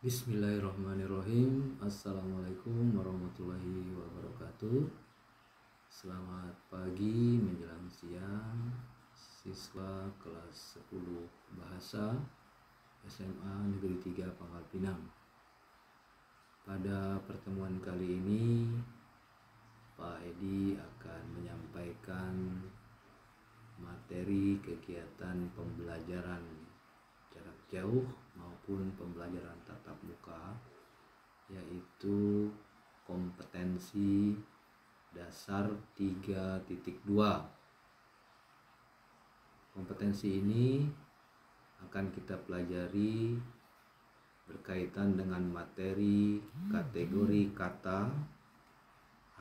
Bismillahirrahmanirrahim. Assalamualaikum warahmatullahi wabarakatuh. Selamat pagi menjelang siang, siswa kelas 10 Bahasa SMA Negeri 3 Pangkal Pinang. Pada pertemuan kali ini, Pak Edi akan menyampaikan materi kegiatan pembelajaran jarak jauh maupun pembelajaran tatap muka, yaitu kompetensi dasar 3.2. Kompetensi ini akan kita pelajari berkaitan dengan materi kategori kata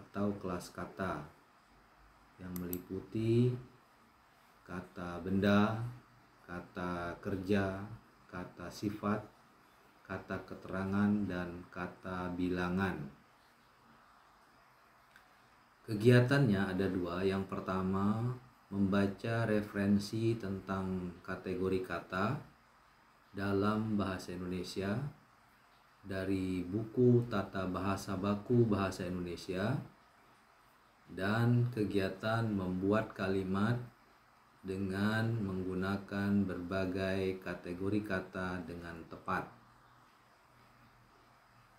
atau kelas kata yang meliputi kata benda, kata kerja, kata sifat, kata keterangan, dan kata bilangan. Kegiatannya ada dua. Yang pertama, membaca referensi tentang kategori kata dalam bahasa Indonesia dari buku Tata Bahasa Baku Bahasa Indonesia, dan kegiatan membuat kalimat dengan menggunakan berbagai kategori kata dengan tepat.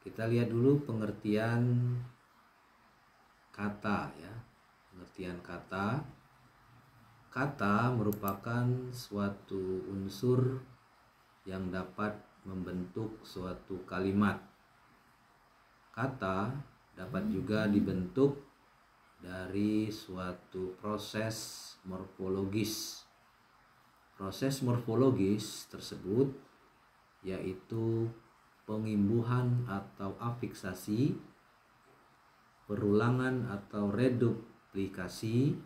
Kita lihat dulu pengertian kata ya. Pengertian kata. Kata merupakan suatu unsur yang dapat membentuk suatu kalimat. Kata dapat juga dibentuk dari suatu proses morfologis. Proses morfologis tersebut yaitu pengimbuhan atau afiksasi, perulangan atau reduplikasi,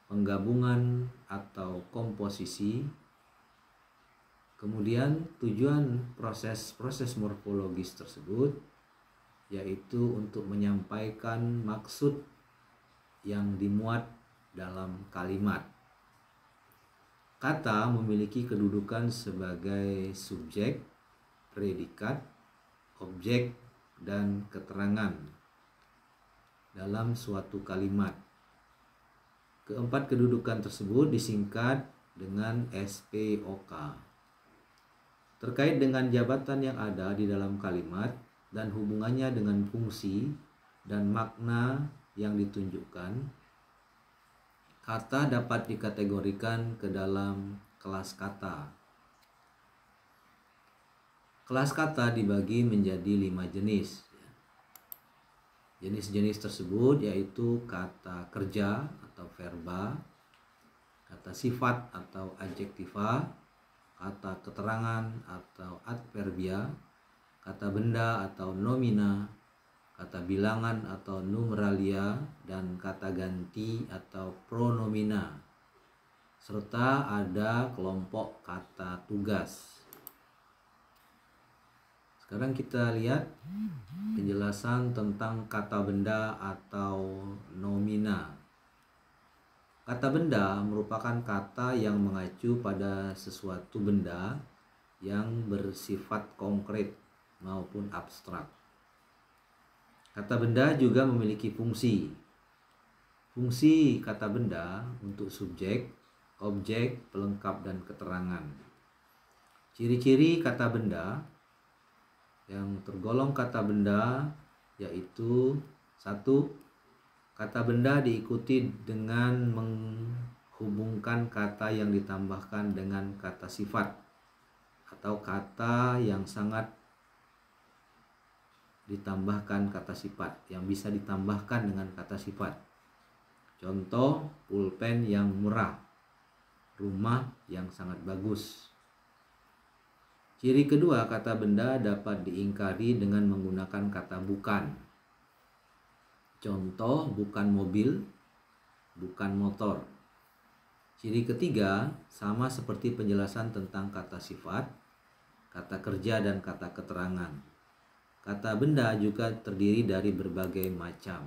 penggabungan atau komposisi. Kemudian tujuan proses morfologis tersebut yaitu untuk menyampaikan maksud yang dimuat dalam kalimat. Kata memiliki kedudukan sebagai subjek, predikat, objek, dan keterangan dalam suatu kalimat. Keempat kedudukan tersebut disingkat dengan SPOK. Terkait dengan jabatan yang ada di dalam kalimat dan hubungannya dengan fungsi dan makna yang ditunjukkan, kata dapat dikategorikan ke dalam kelas kata. Kelas kata dibagi menjadi 5 jenis. Jenis-jenis tersebut yaitu kata kerja atau verba, kata sifat atau adjektiva, kata keterangan atau adverbia, kata benda atau nomina, kata bilangan atau numeralia, dan kata ganti atau pronomina, serta ada kelompok kata tugas. Sekarang kita lihat penjelasan tentang kata benda atau nomina. Kata benda merupakan kata yang mengacu pada sesuatu benda yang bersifat konkret maupun abstrak. Kata benda juga memiliki fungsi. Fungsi kata benda untuk subjek, objek, pelengkap, dan keterangan. Ciri-ciri kata benda yang tergolong kata benda yaitu: 1. Kata benda diikuti dengan menghubungkan kata yang ditambahkan dengan kata sifat atau kata yang sangat ditambahkan kata sifat, yang bisa ditambahkan dengan kata sifat. Contoh, pulpen yang murah, rumah yang sangat bagus. Ciri kedua, kata benda dapat diingkari dengan menggunakan kata bukan. Contoh, bukan mobil, bukan motor. Ciri ketiga sama seperti penjelasan tentang kata sifat, kata kerja, dan kata keterangan. Kata benda juga terdiri dari berbagai macam.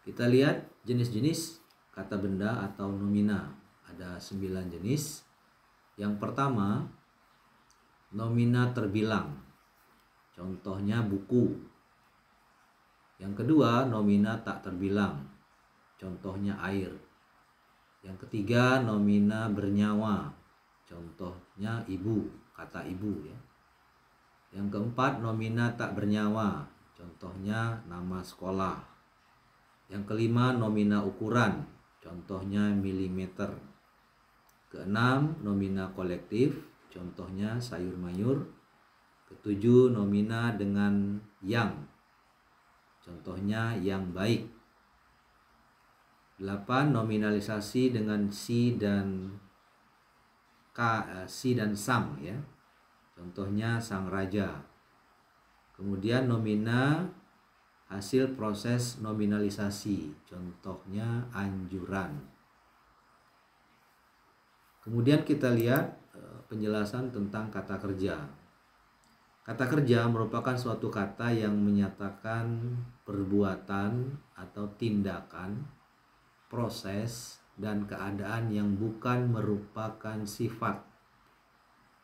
Kita lihat jenis-jenis kata benda atau nomina. Ada 9 jenis. Yang pertama, nomina terbilang. Contohnya buku. Yang kedua, nomina tak terbilang. Contohnya air. Yang ketiga, nomina bernyawa. Contohnya ibu, kata ibu ya. Yang keempat, nomina tak bernyawa. Contohnya nama sekolah. Yang kelima, nomina ukuran. Contohnya milimeter. Keenam, nomina kolektif. Contohnya sayur mayur. Ketujuh, nomina dengan yang. Contohnya yang baik. 8, nominalisasi dengan si dan sang ya. Contohnya sang raja. Kemudian nomina hasil proses nominalisasi. Contohnya anjuran. Kemudian kita lihat penjelasan tentang kata kerja. Kata kerja merupakan suatu kata yang menyatakan perbuatan atau tindakan, proses, dan keadaan yang bukan merupakan sifat.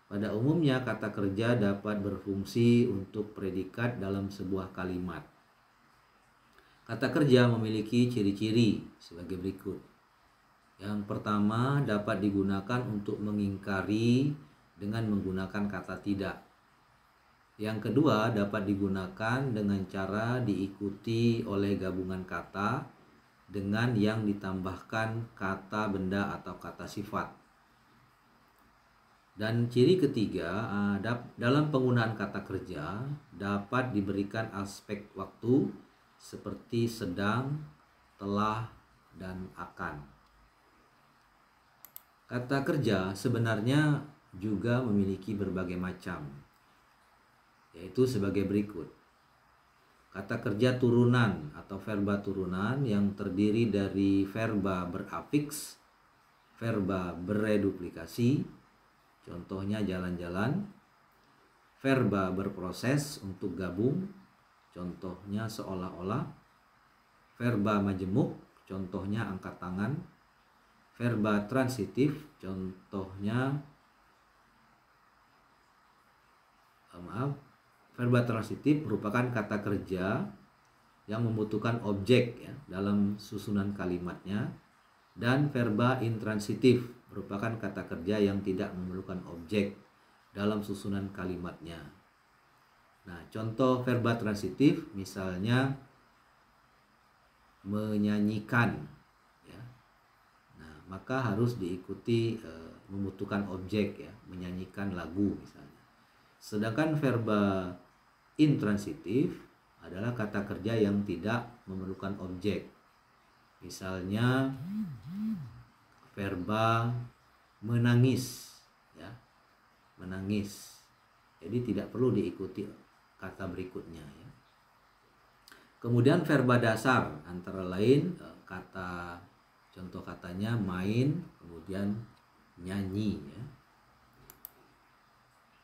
Pada umumnya kata kerja dapat berfungsi untuk predikat dalam sebuah kalimat. Kata kerja memiliki ciri-ciri sebagai berikut. Yang pertama, dapat digunakan untuk mengingkari dengan menggunakan kata tidak. Yang kedua, dapat digunakan dengan cara diikuti oleh gabungan kata dengan yang ditambahkan kata benda atau kata sifat. Dan ciri ketiga, dalam penggunaan kata kerja dapat diberikan aspek waktu seperti sedang, telah, dan akan. Kata kerja sebenarnya juga memiliki berbagai macam, yaitu sebagai berikut. Kata kerja turunan atau verba turunan yang terdiri dari verba berafiks, verba bereduplikasi, contohnya jalan-jalan, verba berproses untuk gabung, contohnya seolah-olah, verba majemuk, contohnya angkat tangan, verba transitif, contohnya verba transitif merupakan kata kerja yang membutuhkan objek ya, dalam susunan kalimatnya, dan verba intransitif merupakan kata kerja yang tidak memerlukan objek dalam susunan kalimatnya. Nah, contoh verba transitif misalnya menyanyikan ya. Nah, maka harus diikuti membutuhkan objek ya, menyanyikan lagu misalnya. Sedangkan verba intransitif adalah kata kerja yang tidak memerlukan objek. Misalnya verba menangis ya, menangis. Jadi tidak perlu diikuti kata berikutnya ya. Kemudian verba dasar antara lain kata, contoh katanya main, kemudian nyanyi ya.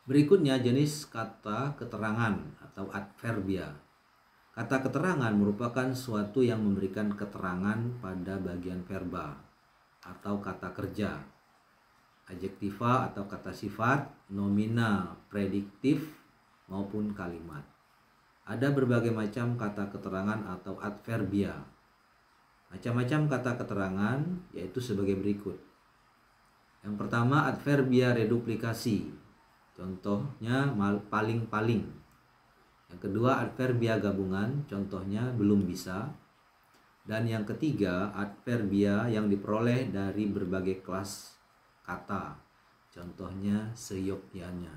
Berikutnya jenis kata keterangan atau adverbia. Kata keterangan merupakan suatu yang memberikan keterangan pada bagian verba atau kata kerja, adjektiva atau kata sifat, nomina, prediktif, maupun kalimat. Ada berbagai macam kata keterangan atau adverbia. Macam-macam kata keterangan yaitu sebagai berikut. Yang pertama, adverbia reduplikasi. Contohnya paling-paling. Yang kedua, adverbia gabungan. Contohnya belum bisa. Dan yang ketiga, adverbia yang diperoleh dari berbagai kelas kata. Contohnya seyogyanya.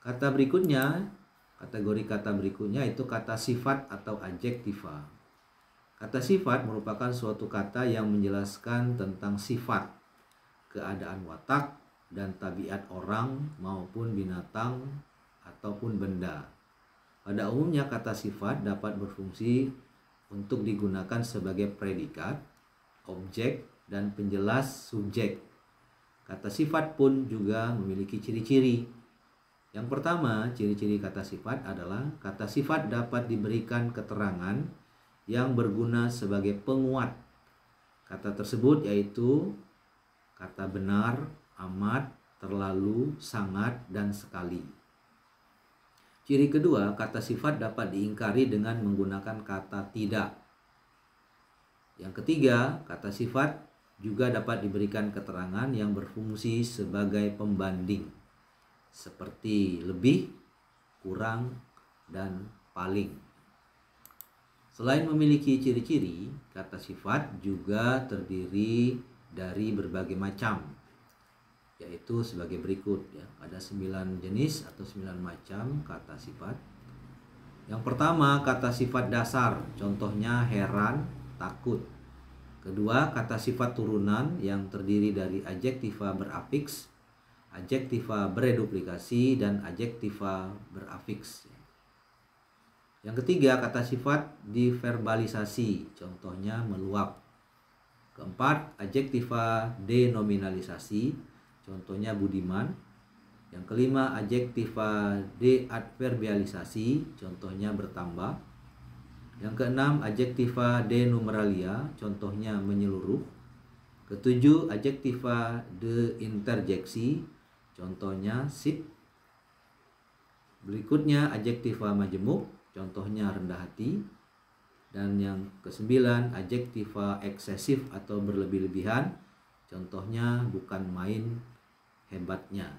Kata berikutnya, kategori kata berikutnya itu kata sifat atau adjektiva. Kata sifat merupakan suatu kata yang menjelaskan tentang sifat, keadaan watak, dan tabiat orang maupun binatang ataupun benda. Pada umumnya kata sifat dapat berfungsi untuk digunakan sebagai predikat, objek, dan penjelas subjek. Kata sifat pun juga memiliki ciri-ciri. Yang pertama, ciri-ciri kata sifat adalah kata sifat dapat diberikan keterangan yang berguna sebagai penguat. Kata tersebut yaitu kata benar, amat, terlalu, sangat, dan sekali. Ciri kedua, kata sifat dapat diingkari dengan menggunakan kata tidak. Yang ketiga, kata sifat juga dapat diberikan keterangan yang berfungsi sebagai pembanding, seperti lebih, kurang, dan paling. Selain memiliki ciri-ciri, kata sifat juga terdiri dari berbagai macam, yaitu sebagai berikut ya. Ada 9 jenis atau 9 macam kata sifat. Yang pertama, kata sifat dasar, contohnya heran, takut. Kedua, kata sifat turunan yang terdiri dari adjektiva berafiks, adjektiva bereduplikasi, dan adjektiva berafiks. Yang ketiga, kata sifat diverbalisasi, contohnya meluap. Keempat, adjektiva denominalisasi, contohnya budiman. Yang kelima, adjektiva deadverbialisasi, contohnya bertambah. Yang keenam, adjektiva denumeralia, contohnya menyeluruh. Ketujuh, adjektiva deinterjeksi, contohnya sip. Berikutnya, adjektiva majemuk, contohnya rendah hati. Dan yang kesembilan, adjektiva eksesif atau berlebih-lebihan, contohnya bukan main hebatnya.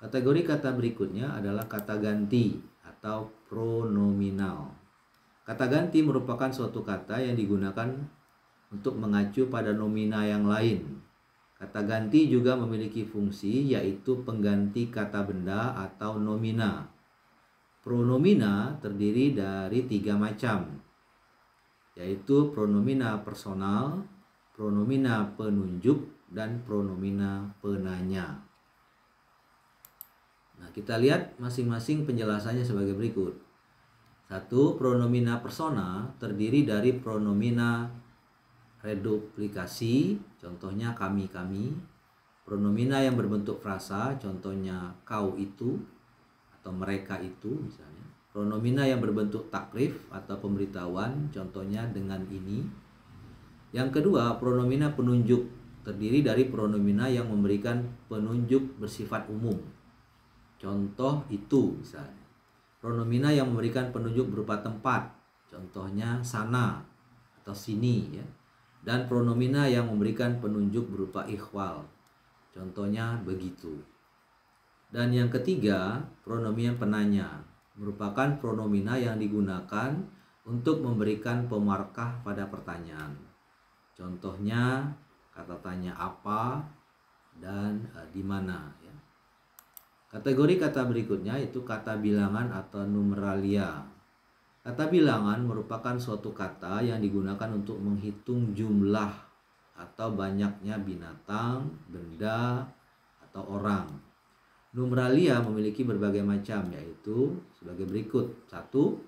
Kategori kata berikutnya adalah kata ganti atau pronominal. Kata ganti merupakan suatu kata yang digunakan untuk mengacu pada nomina yang lain. Kata ganti juga memiliki fungsi, yaitu pengganti kata benda atau nomina. Pronomina terdiri dari 3 macam, yaitu pronomina personal, pronomina penunjuk, dan pronomina penanya. Nah, kita lihat masing-masing penjelasannya sebagai berikut. 1. Pronomina persona terdiri dari pronomina reduplikasi, contohnya kami-kami. Pronomina yang berbentuk frasa, contohnya kau itu atau mereka itu misalnya. Pronomina yang berbentuk takrif atau pemberitahuan, contohnya dengan ini. Yang kedua, pronomina penunjuk terdiri dari pronomina yang memberikan penunjuk bersifat umum, contoh itu misalnya. Pronomina yang memberikan penunjuk berupa tempat, contohnya sana atau sini ya. Dan pronomina yang memberikan penunjuk berupa ikhwal, contohnya begitu. Dan yang ketiga, pronomina penanya merupakan pronomina yang digunakan untuk memberikan pemarkah pada pertanyaan. Contohnya kata tanya apa dan di mana ya. Kategori kata berikutnya itu kata bilangan atau numeralia. Kata bilangan merupakan suatu kata yang digunakan untuk menghitung jumlah atau banyaknya binatang, benda, atau orang. Numeralia memiliki berbagai macam, yaitu sebagai berikut. 1.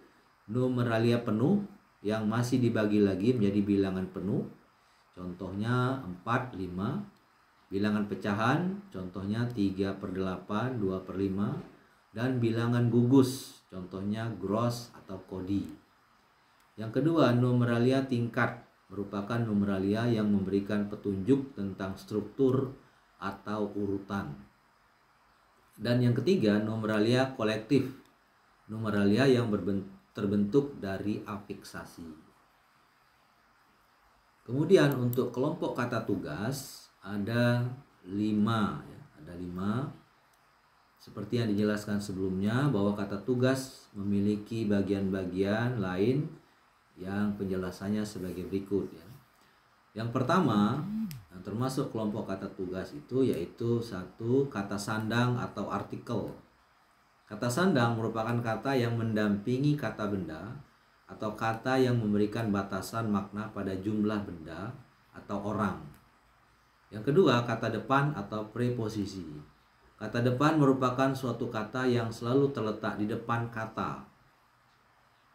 Numeralia penuh yang masih dibagi lagi menjadi bilangan penuh, contohnya 4, 5. Bilangan pecahan, contohnya 3/8, 2/5. Dan bilangan gugus, contohnya gross atau kodi. Yang kedua, numeralia tingkat merupakan numeralia yang memberikan petunjuk tentang struktur atau urutan. Dan yang ketiga, numeralia kolektif, numeralia yang terbentuk dari afiksasi. Kemudian untuk kelompok kata tugas ada 5 ya, ada 5. Seperti yang dijelaskan sebelumnya bahwa kata tugas memiliki bagian-bagian lain yang penjelasannya sebagai berikut ya. Yang pertama, yang termasuk kelompok kata tugas itu yaitu 1. Kata sandang atau artikel. Kata sandang merupakan kata yang mendampingi kata benda atau kata yang memberikan batasan makna pada jumlah benda atau orang. Yang kedua, kata depan atau preposisi. Kata depan merupakan suatu kata yang selalu terletak di depan kata.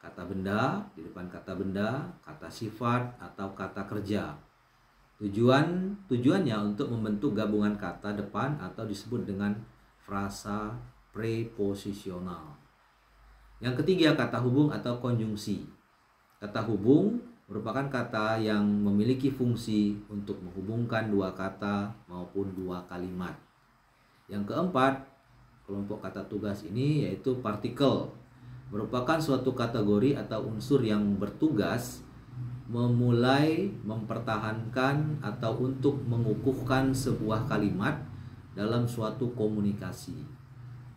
Kata benda, di depan kata benda, kata sifat atau kata kerja. Tujuannya untuk membentuk gabungan kata depan atau disebut dengan frasa preposisional. Yang ketiga, kata hubung atau konjungsi. Kata hubung merupakan kata yang memiliki fungsi untuk menghubungkan dua kata maupun dua kalimat. Yang keempat, kelompok kata tugas ini yaitu partikel, merupakan suatu kategori atau unsur yang bertugas memulai, mempertahankan, atau untuk mengukuhkan sebuah kalimat dalam suatu komunikasi.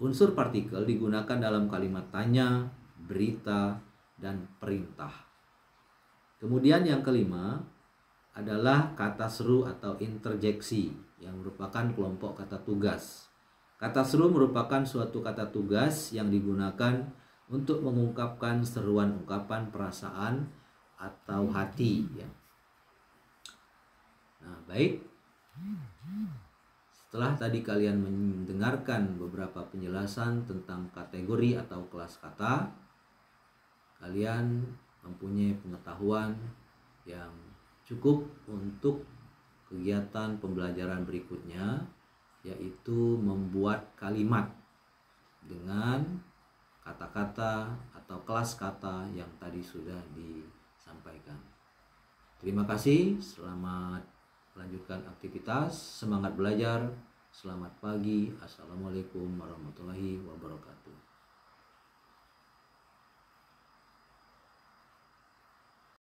Unsur partikel digunakan dalam kalimat tanya, berita, dan perintah. Kemudian yang kelima adalah kata seru atau interjeksi yang merupakan kelompok kata tugas. Kata seru merupakan suatu kata tugas yang digunakan untuk mengungkapkan seruan ungkapan perasaan atau hati, ya. Nah, baik. Setelah tadi kalian mendengarkan beberapa penjelasan tentang kategori atau kelas kata, kalian mempunyai pengetahuan yang cukup untuk kegiatan pembelajaran berikutnya, yaitu membuat kalimat dengan kata-kata atau kelas kata yang tadi sudah disampaikan. Terima kasih, selamat melanjutkan aktivitas, semangat belajar, selamat pagi, assalamualaikum warahmatullahi wabarakatuh.